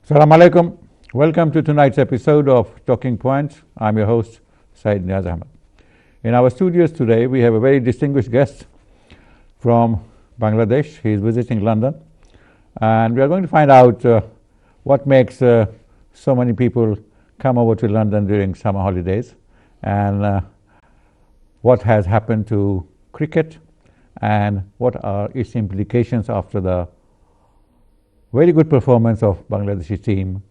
Assalamu alaikum. Welcome to tonight's episode of Talking Points. I'm your host, Syed Neaz Ahmad. In our studios today, we have a very distinguished guest from Bangladesh. He is visiting London. And we are going to find out what makes so many people come over to London during summer holidays and what has happened to cricket and what are its implications after the very good performance of Bangladeshi team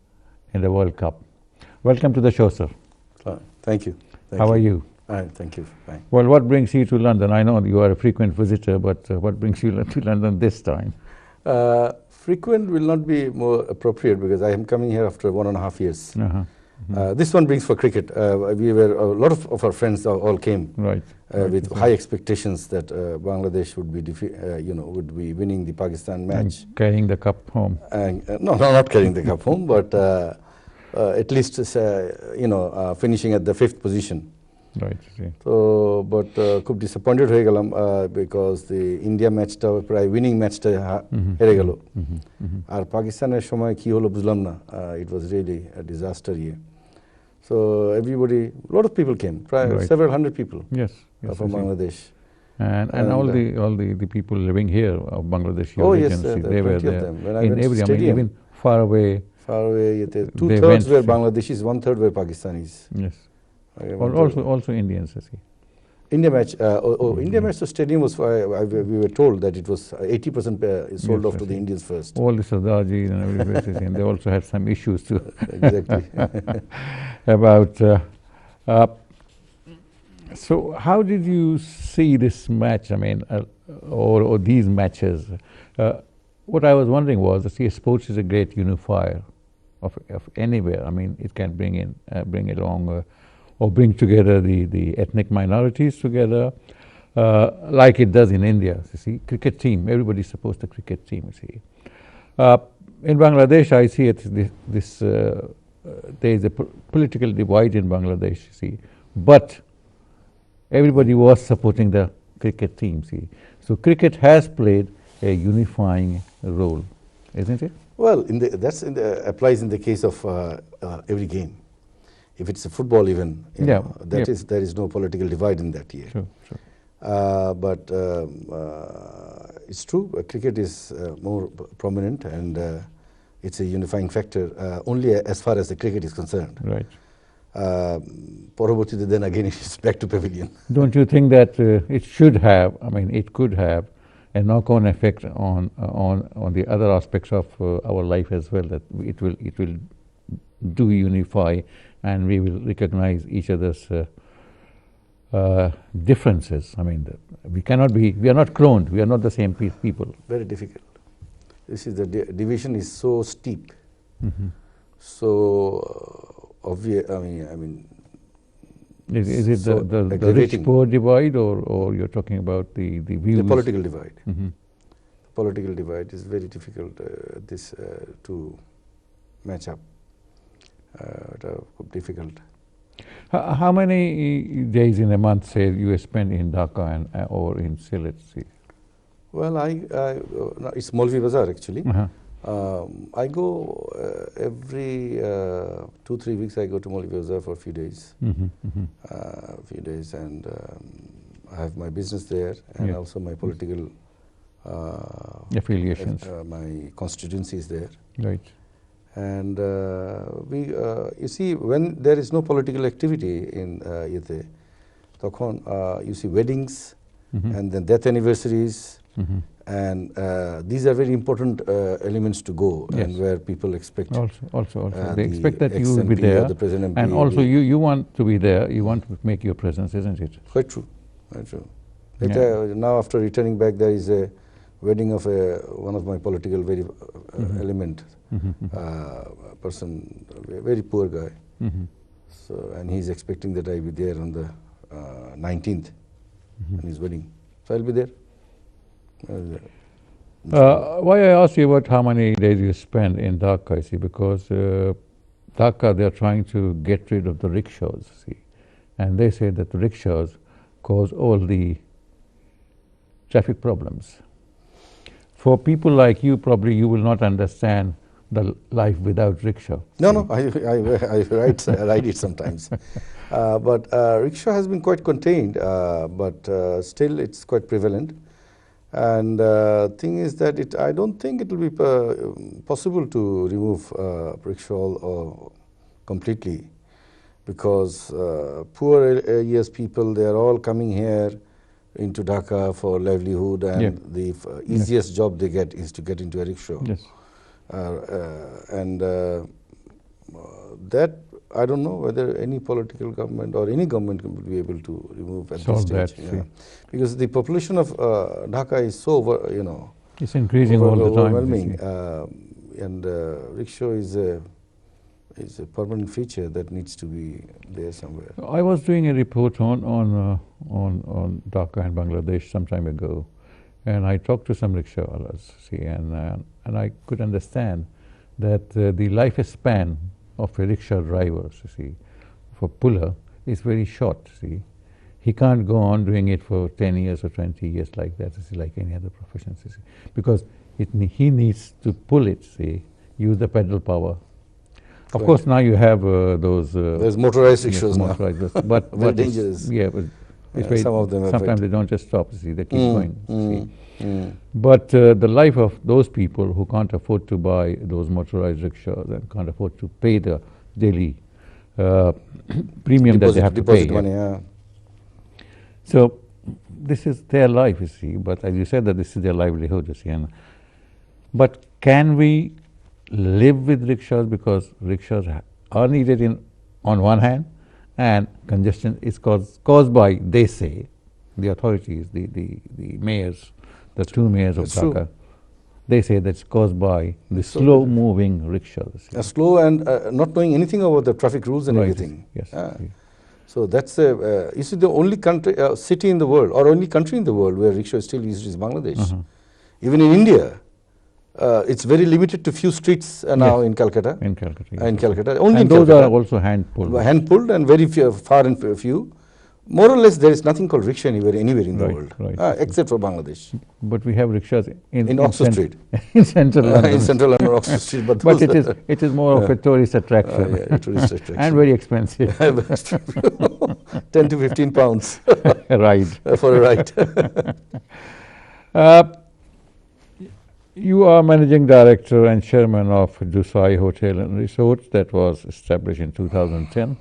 in the World Cup. Welcome to the show, sir. Thank you. How are you? Thank you. Fine. Well, what brings you to London? I know you are a frequent visitor, but what brings you to London this time? Frequent will not be more appropriate because I am coming here after 1.5 years. This one brings for cricket. A lot of our friends all came with high expectations that Bangladesh would be winning the Pakistan match, and carrying the cup home. No, not carrying the cup home, but at least finishing at the 5th position. Right. So, but খুব disappointed হয়ে গেলাম because the India matchটা প্রায় winning matchটা হেরে গেল আর পাকিস্তানের সময় কি হলো বুঝলাম না it was really a disaster year. So everybody, a lot of people came, several hundred people from Bangladesh. And all the people living here of Bangladeshi origin, they were there in every, even far away. Two-thirds were Bangladeshis, 1/3 were Pakistanis. Yes. Also Indians, I see. India match, India match, the stadium was, we were told that it was 80% sold off to the Indians first. All the Sardajis and everybody, and they also had some issues too. Exactly. About, so how did you see this match, or these matches? What I was wondering was, sports is a great unifier of anywhere. It can bring along or bring together the ethnic minorities together, like it does in India. You see, cricket team, everybody supports the cricket team. You see, in Bangladesh, I see there is a political divide in Bangladesh. You see, but everybody was supporting the cricket team. See, so cricket has played a unifying role, isn't it? Well, applies in the case of every game. If it's a football even, there is no political divide in that year. Sure. But it's true, cricket is more prominent and it's a unifying factor only as far as the cricket is concerned. Right. Parabortite, then again it's back to pavilion. Don't you think that it should have, it could have a knock-on effect on the other aspects of our life as well, that it will do unify and we will recognize each other's differences. We are not cloned, we are not the same people. Very difficult. This is the division is so steep, so obvious. Is it the rich-poor divide, or you're talking about the views? The political divide. The political divide is very difficult to match up. Difficult. How many days in a month, say, you spend in Dhaka or in Sylhet? Well, it's Maulvi Bazaar actually. I go every 2-3 weeks. I go to Maulvi Bazaar for a few days. And I have my business there, and also my political affiliations. My constituency is there. Right. And you see, when there is no political activity in Yete, you see weddings and then death anniversaries, and these are very important elements to go, and where people expect. Also, they expect that you will be there, and also you want to be there. You want to make your presence, isn't it? Quite true. Now, after returning back, there is a wedding of one of my political element. Person, a very poor guy. So, and he's expecting that I will be there on the 19th on his wedding. So I'll be there. Why I asked you about how many days you spend in Dhaka, because Dhaka, they are trying to get rid of the rickshaws, and they say that the rickshaws cause all the traffic problems. For people like you, probably you will not understand the life without rickshaw. No, I ride it sometimes. But rickshaw has been quite contained, but still it's quite prevalent. And thing is that I don't think it will be possible to remove rickshaw completely, because poor areas people, they are all coming here into Dhaka for livelihood, and the easiest job they get is to get into a rickshaw. Yes. And that, I don't know whether any political government or any government will be able to remove at this stage. Because the population of Dhaka is so, it's increasing all the time. Overwhelming. And rickshaw is a permanent feature that needs to be there somewhere. I was doing a report on Dhaka and Bangladesh some time ago, and I talked to some rickshawallas, and I could understand that the lifespan of a rickshaw driver, for puller, is very short. He can't go on doing it for 10 years or 20 years like that, like any other profession, because he needs to pull it, use the pedal power. Of course, now you have those. There's motorized rickshaws now. But very dangerous. But some of them. Sometimes they don't just stop. They keep going. But the life of those people who can't afford to buy those motorized rickshaws and can't afford to pay the daily premium that they have to pay. Money, So this is their life, But as you said, that this is their livelihood, But can we live with rickshaws, because rickshaws are needed on one hand, and congestion is caused by, they say, the authorities, the mayors, the two mayors of Dhaka, they say that's caused by the slow-moving rickshaws. Slow and not knowing anything about the traffic rules and everything. Yes. So that's you see, the only city in the world, or only country in the world where rickshaw is still used is Bangladesh. Even in India, it's very limited to few streets now in Calcutta. In Calcutta. In Calcutta. Only and in those Calcutta. are also hand-pulled. Hand-pulled and very far and few. More or less, there is nothing called rickshaw anywhere in the world, except for Bangladesh. But we have rickshaws in Oxford Street. In central London. In central London, Oxford Street. But it is more of a tourist attraction. Tourist attraction. And very expensive. 10 to 15 pounds. A ride. For a ride. You are managing director and chairman of Dusai Hotel and Resort that was established in 2010.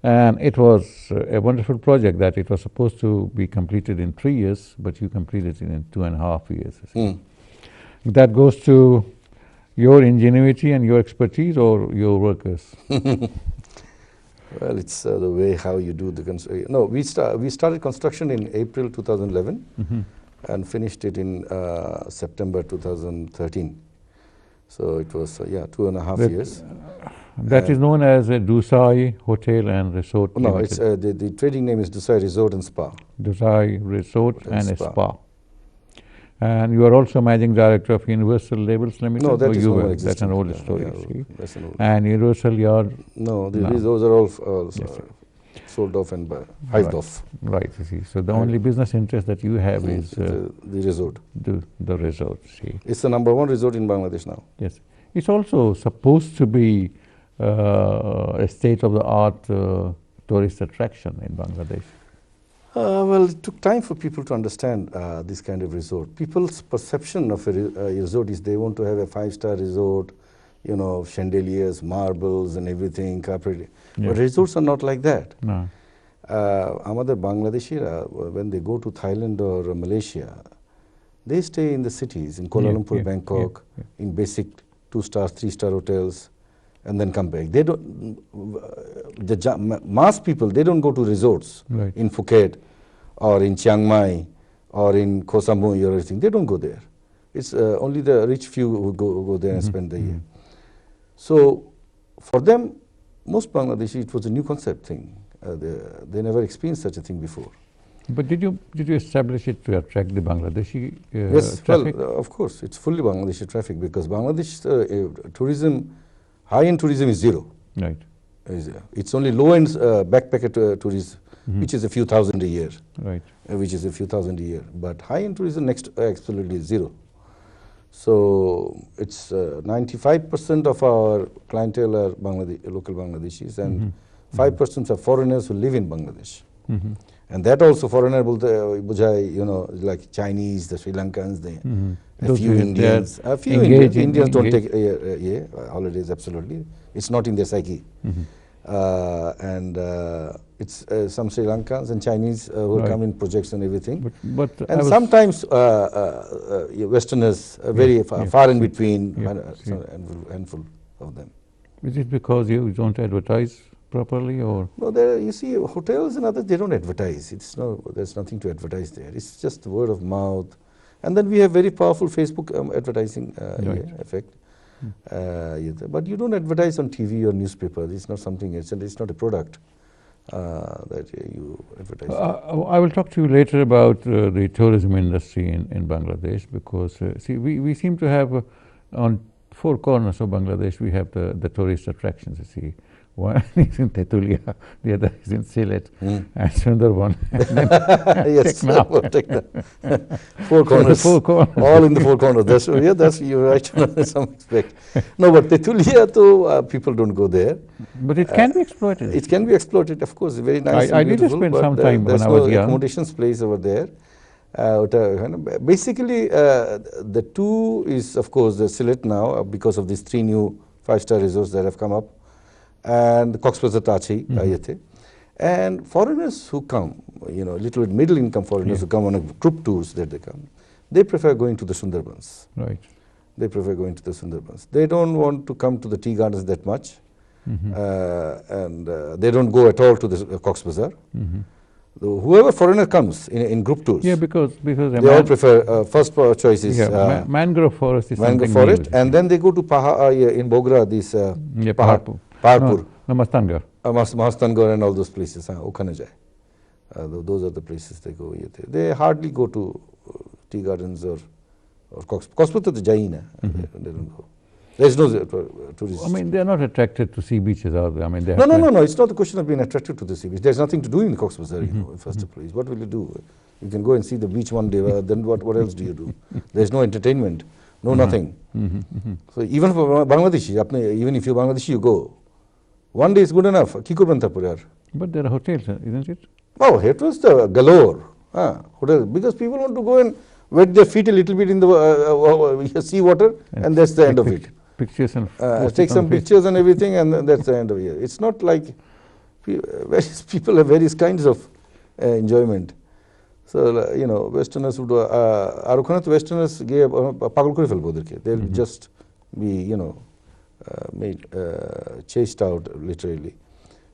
And it was a wonderful project that it was supposed to be completed in 3 years, but you completed it in 2.5 years. That goes to your ingenuity and your expertise, or your workers? Well, it's the way how you do the construction. No, we started construction in April 2011 and finished it in September 2013. So it was 2.5 years. That is known as a Dusai Hotel and Resort. No, it's the trading name is Dusai Resort and Spa. Dusai Resort and Spa. And you are also managing director of Universal Labels Limited? No, that is no existing. That's an old story. That's an old. And Universal Yard? No, those are all sold off and hived off. Right, So the only business interest that you have is the resort. The resort, It's the #1 resort in Bangladesh now. Yes. It's also supposed to be a state-of-the-art tourist attraction in Bangladesh. Well, it took time for people to understand this kind of resort. People's perception of a resort is they want to have a 5-star resort, chandeliers, marbles and everything, carpet. But resorts are not like that. No. Amader Bangladeshira, when they go to Thailand or Malaysia, they stay in the cities, in Kuala Lumpur, Bangkok, in basic 2-star, 3-star hotels, and then come back. They don't. The mass people, they don't go to resorts in Phuket or in Chiang Mai or in Koh Samui or anything. They don't go there. It's only the rich few who go there and spend the year. So for them, most Bangladeshi, it was a new concept thing. They never experienced such a thing before. But did you establish it to attract the Bangladeshi yes, traffic? Well, of course, it's fully Bangladeshi traffic, because Bangladesh tourism, high-end tourism is zero. Right. It's only low-end backpacker tourism, which is a few thousand a year. Right. Which is a few thousand a year. But high-end tourism next absolutely zero. So it's 95% of our clientele are local Bangladeshis, and 5% are foreigners who live in Bangladesh. And that also foreigner like Chinese, the Sri Lankans, a few Indians. A few Indians don't take holidays, absolutely. It's not in their psyche. And it's some Sri Lankans and Chinese who come in projects and everything. And sometimes Westerners, very far in between, handful of them. Is it because you don't advertise properly, or? No, you see, hotels and others, they don't advertise. There's nothing to advertise there. It's just word of mouth. And then we have very powerful Facebook advertising effect. But you don't advertise on TV or newspaper. It's not something, it's not a product that you advertise. I will talk to you later about the tourism industry in Bangladesh, because see, we seem to have on four corners of Bangladesh, we have the tourist attractions, you see. One is in Tetulia, the other is in Sylhet, and Sundarban. Yes, four corners. All in the four corners. You're right in some respect. No, but Tetulia, people don't go there. But it can be exploited. It can be exploited, of course. Very nice. I did spend some time when I was young. There's no accommodations place over there. Basically, the two is, of course, the Sylhet now, because of these 3 new 5-star resorts that have come up, and the Cox's Bazar Tachi, and foreigners who come, little bit middle income foreigners who come on a group tours that they come, they prefer going to the Sundarbans. Right. They prefer going to the Sundarbans. They don't want to come to the tea gardens that much, and they don't go at all to the Cox's Bazar. Whoever foreigner comes in group tours, because they all prefer first choice is mangrove forest is mangrove forest, and then they go to in Bogra, this Paharpur. No, Mastangar. Mastangar and all those places, okhane jai. Those are the places they go. They hardly go to tea gardens or Cox's Bazar to jai na. They don't go. There's no tourists. I mean, they're not attracted to sea beaches, are they? I mean, no. It's not the question of being attracted to the sea beach. There's nothing to do in Cox's Bazar, in first place. What will you do? You can go and see the beach one day. Then what else do you do? There's no entertainment, nothing. So even for Bangladeshi, even if you're Bangladeshi, you go. One day is good enough. But there are hotels, isn't it? Oh, hotels galore. Hotels, because people want to go and wet their feet a little bit in the sea water, and that's the end of it. Pictures and take some pictures and everything, and that's the end of it. It's not like various people have various kinds of enjoyment. So Westerners would Westerners they'll just be made chased out literally.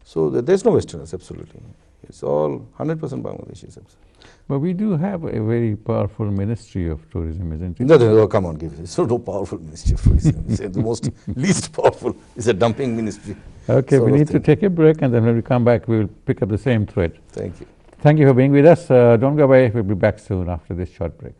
So there's no Westerners, absolutely. It's all 100% Bangladeshis. But we do have a very powerful ministry of tourism, isn't it? No, come on, give it. It's no powerful ministry of tourism. The most least powerful is a dumping ministry. Okay, we need to take a break, and then when we come back, we will pick up the same thread. Thank you. Thank you for being with us. Don't go away. We'll be back soon after this short break.